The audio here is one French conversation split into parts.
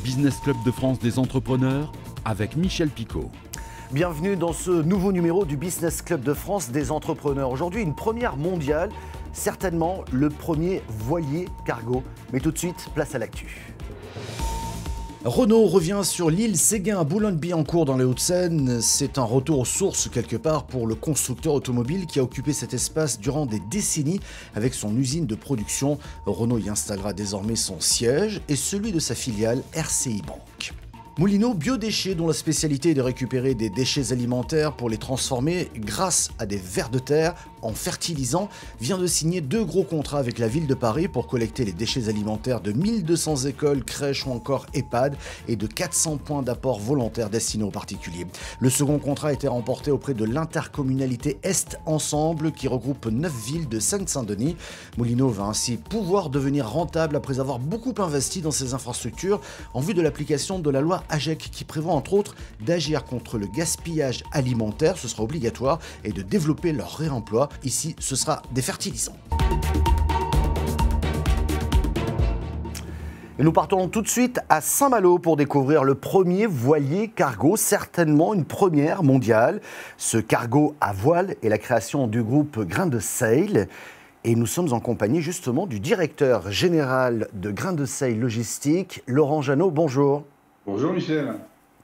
Business Club de France des entrepreneurs avec Michel Picot. Bienvenue dans ce nouveau numéro du Business Club de France des entrepreneurs. Aujourd'hui, une première mondiale, certainement le premier voilier cargo. Mais tout de suite, place à l'actu. Renault revient sur l'île Séguin à Boulogne-Billancourt dans les Hauts-de-Seine. C'est un retour aux sources quelque part pour le constructeur automobile qui a occupé cet espace durant des décennies avec son usine de production. Renault y installera désormais son siège et celui de sa filiale RCI Bank. Moulineau Biodéchets, dont la spécialité est de récupérer des déchets alimentaires pour les transformer grâce à des vers de terre en fertilisant, vient de signer 2 gros contrats avec la ville de Paris pour collecter les déchets alimentaires de 1200 écoles, crèches ou encore EHPAD et de 400 points d'apport volontaires destinés aux particuliers. Le second contrat a été remporté auprès de l'intercommunalité Est Ensemble qui regroupe 9 villes de Seine-Saint-Denis. Moulineau va ainsi pouvoir devenir rentable après avoir beaucoup investi dans ses infrastructures en vue de l'application de la loi AGEC qui prévoit entre autres d'agir contre le gaspillage alimentaire, ce sera obligatoire, et de développer leur réemploi. Ici, ce sera des fertilisants. Et nous partons tout de suite à Saint-Malo pour découvrir le premier voilier cargo, certainement une première mondiale. Ce cargo à voile est la création du groupe Grain de Sail. Et nous sommes en compagnie justement du directeur général de Grain de Sail Logistique, Laurent Jeannot. Bonjour. Bonjour Michel.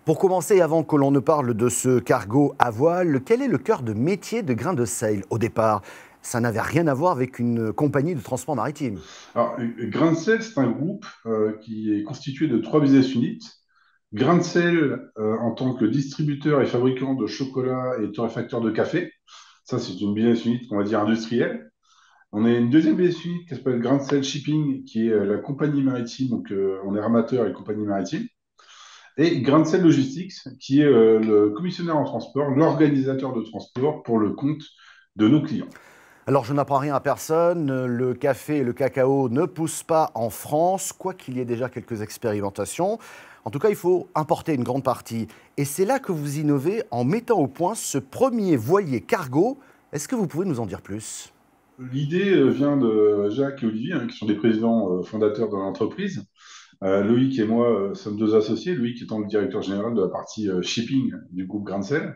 Pour commencer, avant que l'on ne parle de ce cargo à voile, quel est le cœur de métier de Grain de Sail au départ? Ça n'avait rien à voir avec une compagnie de transport maritime. Alors, Grain de Sail, c'est un groupe qui est constitué de 3 business units. Grain de Sail en tant que distributeur et fabricant de chocolat et torréfacteur de café. Ça, c'est une business unit qu'on va dire industrielle. On a une deuxième business unit qui s'appelle Grain de Sail Shipping, qui est la compagnie maritime, donc on est armateur et compagnie maritime. Et Grain de Sail Logistics, qui est le commissionnaire en transport, l'organisateur de transport pour le compte de nos clients. Alors, je n'apprends rien à personne, le café et le cacao ne poussent pas en France, quoiqu'il y ait déjà quelques expérimentations. En tout cas, il faut importer une grande partie. Et c'est là que vous innovez en mettant au point ce premier voilier cargo. Est-ce que vous pouvez nous en dire plus ? L'idée vient de Jacques et Olivier, qui sont des présidents fondateurs de l'entreprise. Loïc et moi sommes 2 associés, Loïc étant le directeur général de la partie shipping du groupe Grain de Sail.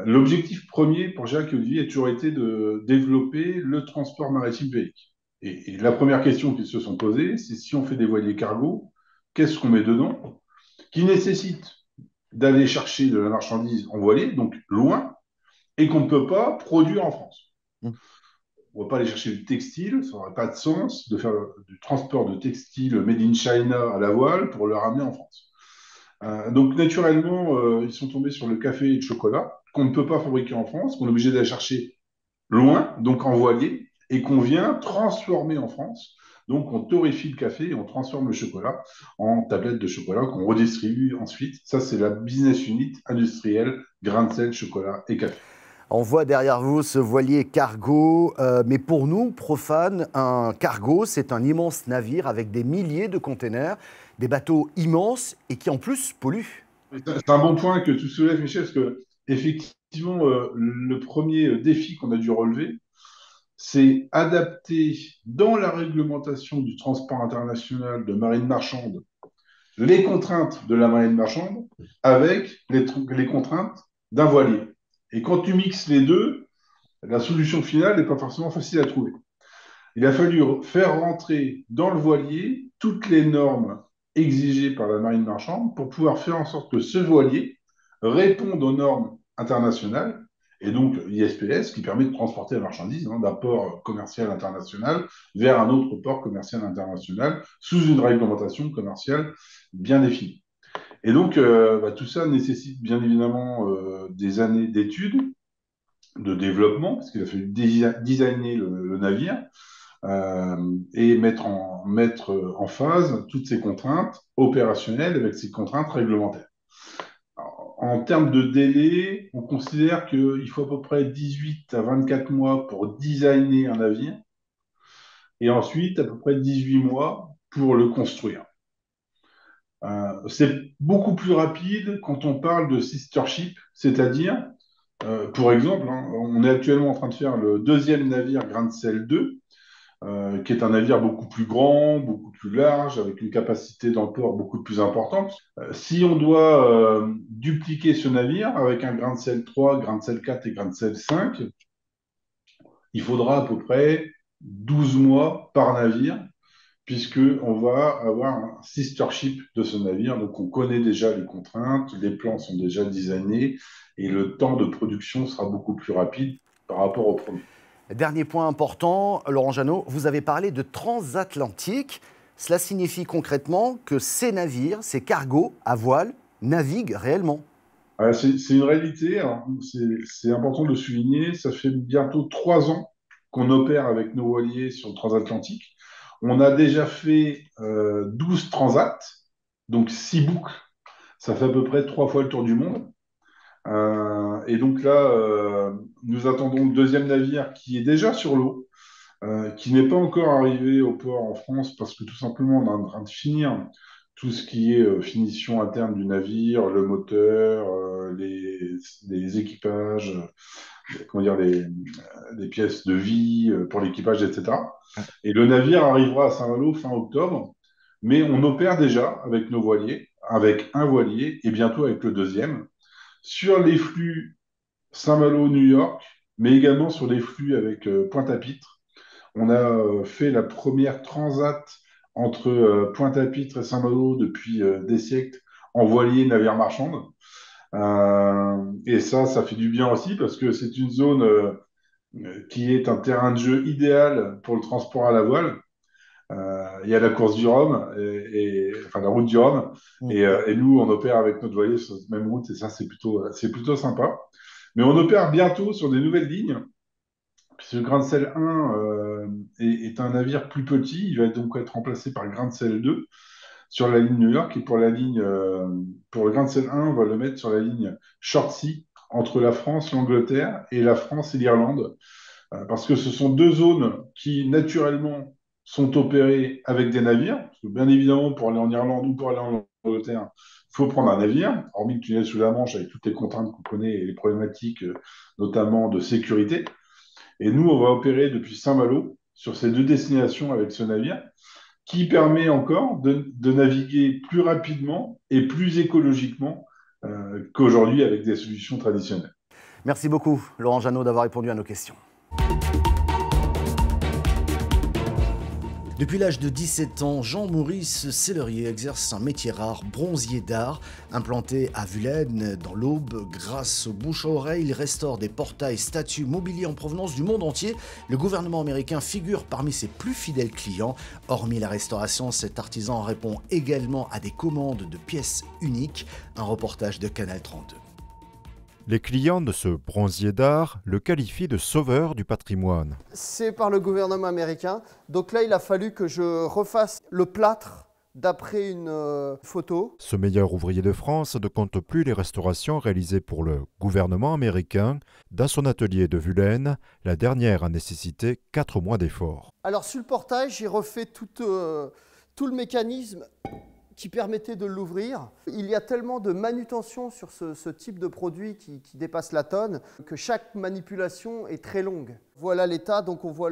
L'objectif premier pour Jacques et Olivier a toujours été de développer le transport maritime public. Et la première question qu'ils se sont posées, c'est si on fait des voiliers cargo, qu'est-ce qu'on met dedans, qui nécessite d'aller chercher de la marchandise en voilier, donc loin, et qu'on ne peut pas produire en France. On ne va pas aller chercher du textile, ça n'aurait pas de sens de faire du transport de textile made in China à la voile pour le ramener en France. Donc naturellement, ils sont tombés sur le café et le chocolat qu'on ne peut pas fabriquer en France, qu'on est obligé d'aller chercher loin, donc en voilier, et qu'on vient transformer en France. Donc on torréfie le café et on transforme le chocolat en tablettes de chocolat qu'on redistribue ensuite. Ça, c'est la business unit industrielle, Grain de Sail, chocolat et café. On voit derrière vous ce voilier cargo, mais pour nous, profanes, un cargo, c'est un immense navire avec des milliers de containers, des bateaux immenses et qui en plus polluent. C'est un bon point que tu soulèves, Michel, parce que effectivement, le premier défi qu'on a dû relever, c'est adapter dans la réglementation du transport international de marine marchande les contraintes de la marine marchande avec les contraintes d'un voilier. Et quand tu mixes les deux, la solution finale n'est pas forcément facile à trouver. Il a fallu faire rentrer dans le voilier toutes les normes exigées par la marine marchande pour pouvoir faire en sorte que ce voilier réponde aux normes internationales et donc ISPS qui permet de transporter la marchandise d'un port commercial international vers un autre port commercial international sous une réglementation commerciale bien définie. Et donc tout ça nécessite bien évidemment des années d'études, de développement, parce qu'il a fallu designer le navire, et mettre en phase toutes ces contraintes opérationnelles avec ces contraintes réglementaires. Alors, en termes de délai, on considère qu'il faut à peu près 18 à 24 mois pour designer un navire et ensuite à peu près 18 mois pour le construire. C'est beaucoup plus rapide quand on parle de sister ship, c'est-à-dire, pour exemple, on est actuellement en train de faire le 2e navire Grain de Sail 2, qui est un navire beaucoup plus grand, beaucoup plus large, avec une capacité d'emport beaucoup plus importante. Si on doit dupliquer ce navire avec un grain de sel 3, grain de sel 4 et grain de sel 5, il faudra à peu près 12 mois par navire, puisqu'on va avoir un sister ship de ce navire. Donc on connaît déjà les contraintes, les plans sont déjà designés, et le temps de production sera beaucoup plus rapide par rapport au premier. Dernier point important, Laurent Jeannot, vous avez parlé de transatlantique. Cela signifie concrètement que ces navires, ces cargos à voile, naviguent réellement. C'est une réalité, c'est important de le souligner. Ça fait bientôt 3 ans qu'on opère avec nos voiliers sur le transatlantique. On a déjà fait 12 transats, donc 6 boucles. Ça fait à peu près 3 fois le tour du monde. Et donc là, nous attendons le deuxième navire qui est déjà sur l'eau, qui n'est pas encore arrivé au port en France parce que tout simplement on est en train de finir tout ce qui est finition interne du navire, le moteur, les équipages, comment dire, les pièces de vie pour l'équipage, etc. Et le navire arrivera à Saint-Malo fin octobre, mais on opère déjà avec nos voiliers, avec un voilier et bientôt avec le deuxième, sur les flux Saint-Malo-New York, mais également sur les flux avec Pointe-à-Pitre. On a fait la première transat entre Pointe-à-Pitre et Saint-Malo depuis des siècles en voilier navire marchande. Et ça fait du bien aussi parce que c'est une zone qui est un terrain de jeu idéal pour le transport à la voile. Il y a la course du Rhum, enfin la route du Rhum, et nous on opère avec notre voilier sur cette même route et ça c'est plutôt sympa. Mais on opère bientôt sur des nouvelles lignes. Ce grain de sel 1 est un navire plus petit, il va donc être remplacé par le grain de sel 2 sur la ligne New York et pour le grain de sel 1, on va le mettre sur la ligne Short Sea entre la France, l'Angleterre et la France et l'Irlande parce que ce sont deux zones qui naturellement sont opérées avec des navires. Parce que bien évidemment, pour aller en Irlande ou pour aller en Angleterre, il faut prendre un navire, hormis le tunnel sous la Manche avec toutes les contraintes qu'on connaît et les problématiques notamment de sécurité. Et nous, on va opérer depuis Saint-Malo sur ces deux destinations avec ce navire qui permet encore de naviguer plus rapidement et plus écologiquement qu'aujourd'hui avec des solutions traditionnelles. Merci beaucoup, Laurent Jeannot, d'avoir répondu à nos questions. Depuis l'âge de 17 ans, Jean-Maurice Sellerier exerce un métier rare, bronzier d'art. Implanté à Vulaine, dans l'Aube, grâce aux bouche à oreille, il restaure des portails, statues, mobilier en provenance du monde entier. Le gouvernement américain figure parmi ses plus fidèles clients. Hormis la restauration, cet artisan répond également à des commandes de pièces uniques. Un reportage de Canal 32. Les clients de ce bronzier d'art le qualifient de sauveur du patrimoine. C'est par le gouvernement américain. Donc là, il a fallu que je refasse le plâtre d'après une photo. Ce meilleur ouvrier de France ne compte plus les restaurations réalisées pour le gouvernement américain. Dans son atelier de Vulaine, la dernière a nécessité 4 mois d'efforts. Alors sur le portail, j'ai refait tout le mécanisme qui permettait de l'ouvrir. Il y a tellement de manutention sur ce type de produit qui dépasse la tonne que chaque manipulation est très longue. Voilà l'état, donc on voit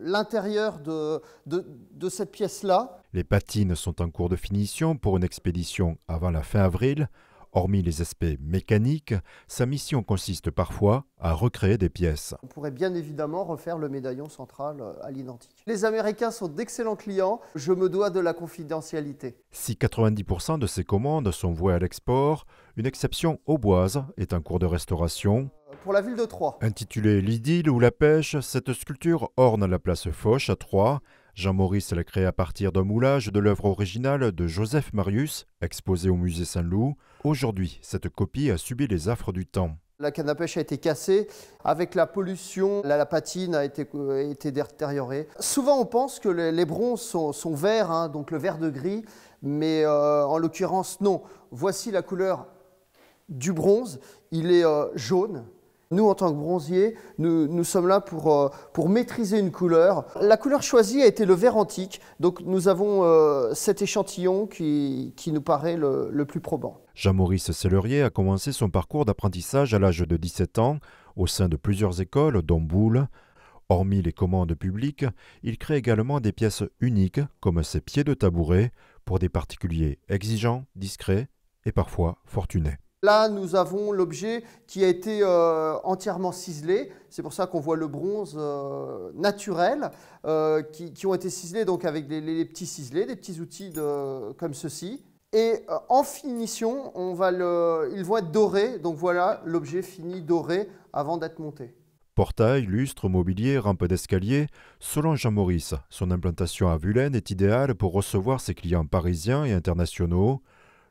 l'intérieur de cette pièce-là. Les patines sont en cours de finition pour une expédition avant la fin avril. Hormis les aspects mécaniques, sa mission consiste parfois à recréer des pièces. On pourrait bien évidemment refaire le médaillon central à l'identique. Les Américains sont d'excellents clients, je me dois de la confidentialité. Si 90% de ces commandes sont vouées à l'export, une exception auboise est en cours de restauration. Pour la ville de Troyes. Intitulée L'idylle ou la pêche, cette sculpture orne la place Foch à Troyes. Jean-Maurice l'a créée à partir d'un moulage de l'œuvre originale de Joseph Marius, exposée au musée Saint-Loup. Aujourd'hui, cette copie a subi les affres du temps. La canne à pêche a été cassée. Avec la pollution, la patine a été détériorée. Souvent, on pense que les bronzes sont verts, hein, donc le vert de gris, mais en l'occurrence, non. Voici la couleur du bronze. Il est jaune. Nous, en tant que bronziers, nous sommes là pour maîtriser une couleur. La couleur choisie a été le vert antique, donc nous avons cet échantillon qui nous paraît le plus probant. Jean-Maurice Sellerier a commencé son parcours d'apprentissage à l'âge de 17 ans, au sein de plusieurs écoles, dont Boulle. Hormis les commandes publiques, il crée également des pièces uniques comme ces pieds de tabouret pour des particuliers exigeants, discrets et parfois fortunés. Là, nous avons l'objet qui a été entièrement ciselé. C'est pour ça qu'on voit le bronze naturel qui ont été ciselés donc avec les petits ciselés, des petits outils comme ceci. Et en finition, ils vont être dorés. Donc voilà l'objet fini doré avant d'être monté. Portail, lustre, mobilier, rampe d'escalier, selon Jean-Maurice, son implantation à Vulaine est idéale pour recevoir ses clients parisiens et internationaux.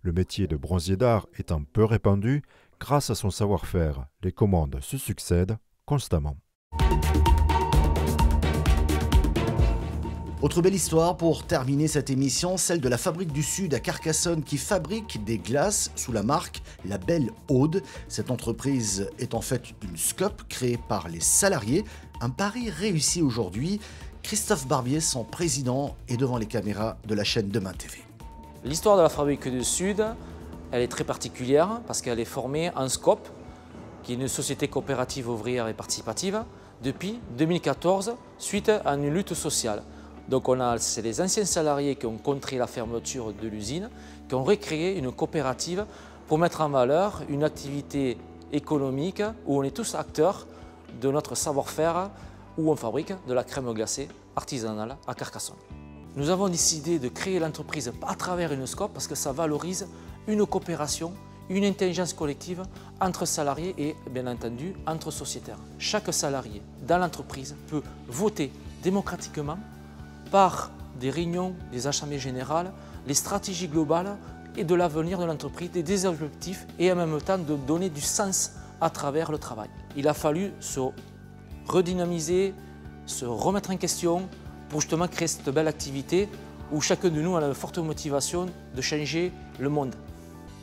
Le métier de bronzier d'art étant peu répandu, grâce à son savoir-faire, les commandes se succèdent constamment. Autre belle histoire pour terminer cette émission, celle de la Fabrique du Sud à Carcassonne qui fabrique des glaces sous la marque La Belle Aude. Cette entreprise est en fait une SCOP créée par les salariés. Un pari réussi aujourd'hui. Christophe Barbier, son président, est devant les caméras de la chaîne Demain TV. L'histoire de la Fabrique du Sud, elle est très particulière parce qu'elle est formée en SCOP, qui est une société coopérative ouvrière et participative, depuis 2014, suite à une lutte sociale. Donc c'est les anciens salariés qui ont contré la fermeture de l'usine, qui ont recréé une coopérative pour mettre en valeur une activité économique où on est tous acteurs de notre savoir-faire, où on fabrique de la crème glacée artisanale à Carcassonne. Nous avons décidé de créer l'entreprise à travers une SCOP parce que ça valorise une coopération, une intelligence collective entre salariés et bien entendu entre sociétaires. Chaque salarié dans l'entreprise peut voter démocratiquement par des réunions, des assemblées générales, les stratégies globales et de l'avenir de l'entreprise, des objectifs et en même temps de donner du sens à travers le travail. Il a fallu se redynamiser, se remettre en question pour justement créer cette belle activité où chacun de nous a une forte motivation de changer le monde.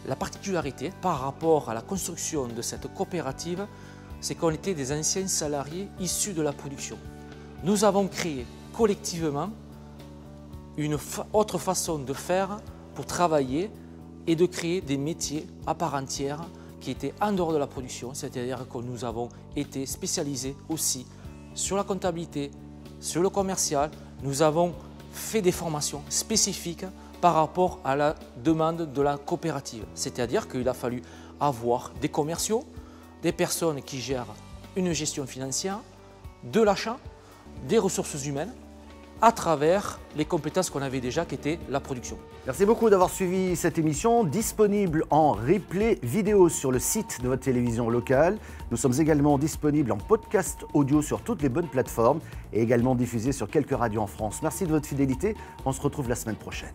La particularité par rapport à la construction de cette coopérative, c'est qu'on était des anciens salariés issus de la production. Nous avons créé collectivement une autre façon de faire pour travailler et de créer des métiers à part entière qui étaient en dehors de la production, c'est-à-dire que nous avons été spécialisés aussi sur la comptabilité, sur le commercial. Nous avons fait des formations spécifiques par rapport à la demande de la coopérative, c'est-à-dire qu'il a fallu avoir des commerciaux, des personnes qui gèrent une gestion financière, de l'achat, des ressources humaines, à travers les compétences qu'on avait déjà, qui étaient la production. Merci beaucoup d'avoir suivi cette émission, disponible en replay vidéo sur le site de votre télévision locale. Nous sommes également disponibles en podcast audio sur toutes les bonnes plateformes et également diffusés sur quelques radios en France. Merci de votre fidélité, on se retrouve la semaine prochaine.